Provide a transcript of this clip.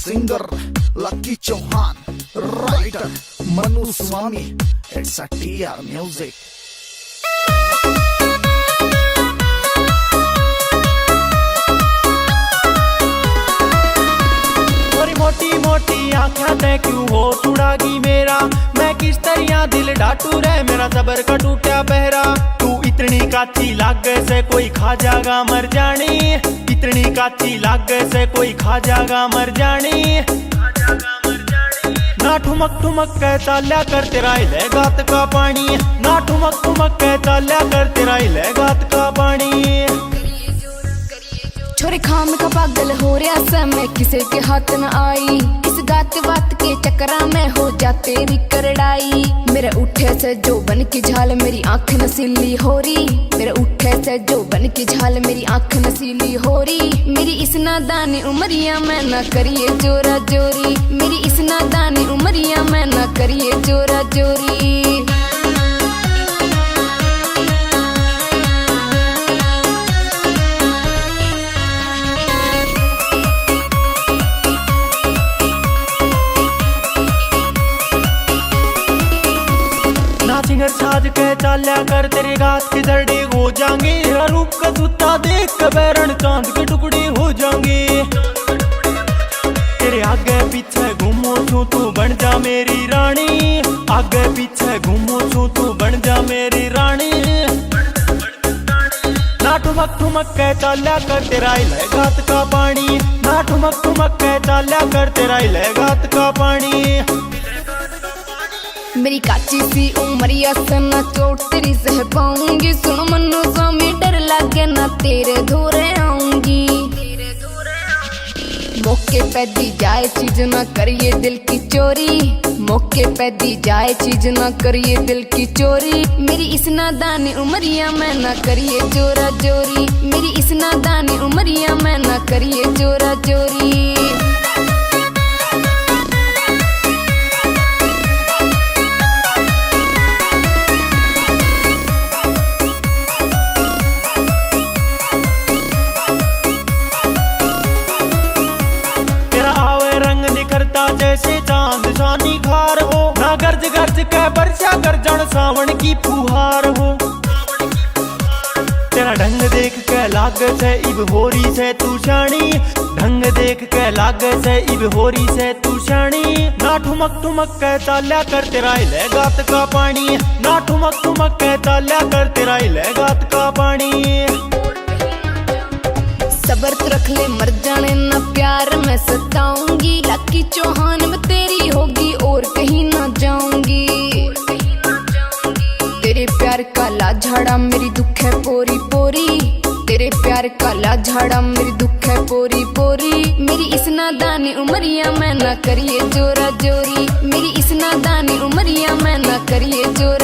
singer Lucky Chauhan, writer Manu Swami. It's a TR music. मोटी मोटी आँखें ते क्यों हो चुड़ागी मेरा, मैं किस तरह दिल डाटू रे मेरा सबर का टूटा पहरा। तू इतनी काची लागे से कोई खा जागा मर जानी, इतनी काची लागे से कोई खा जागा मर जानी। ना ठुमक ठुमक कहता ल्या कर तेरा ले गात का पानी, ना ठुमक ठुमक कहता ल्या कर तेरा ले गात का पानी। छोरे खाम का पागल हो रहा सा मैं किसी के हाथ न आई, इस गात बात के चक्करा में हो जा तेरी करड़ाई। मेरे उठे से जो बन की झाल मेरी आंख नसीली हो रही, मेरे उठे से जो बन की झाल मेरी आंख नसीली हो रही। मेरी इस नादानी उमरिया में ना करिए जोरा जोरी, मेरी इस नादानी उमरिया में ना करिए जोरा जोरी। सिंगर साज के चाल्या कर तेरे गात की जरड़ी हो जाएंगे, रूप का जूता देख के बैरण चांद के टुकड़ी हो जाएंगे। तेरे आगे पीछे घूमो छू तू बन जा मेरी रानी, आगे पीछे घूमो छू तू बन जा मेरी रानी। ना ठुमक ठुमक के चाल्या कर तेरा ले गात का पानी, ना ठुमक ठुमक के चाल्या कर तेरा ले गात का पानी। मेरी काची सी उमरिया से ना चोट तेरी सह पाऊंगी, सुन मनु स्वामी डर लागे ना तेरे धोरे आऊंगी। मौके पे दी जाए चीज ना करिए दिल की चोरी, मौके पे दी जाए चीज ना करिए दिल की चोरी। मेरी इस नादानी उमरिया में ना करिए जोरा जोरी, मेरी इस नादानी उमरिया में ना करिए जोरा जोरी। जैसे चांद सानी खार हो, ना गर्ज गर्ज के बरसा कर जड़ सावन की फुहार हो। तेरा ढंग देख के लाग से इब होरी से तू शानी, ढंग देख के लाग से इब होरी से तू शानी। ना ठुमक ठुमक कहता ल्या कर तेरा ले गात का पानी, ना ठुमक ठुमक कहता ल्या कर तेरा ले गात का पानी। सबर तो रख ले मर जाने ना प्यार मैं सताऊंगी, लकी चौहान में तेरी होगी और कहीं ना जाऊंगी। तेरे प्यार का लाझाड़ा मेरी दुख है पोरी पोरी, तेरे प्यार का लाझाड़ा मेरी दुख है पोरी पोरी। मेरी इस नादानी उमरिया में ना करिए जोरा जोरी, मेरी इस नादानी उमरिया में ना करिए जोरा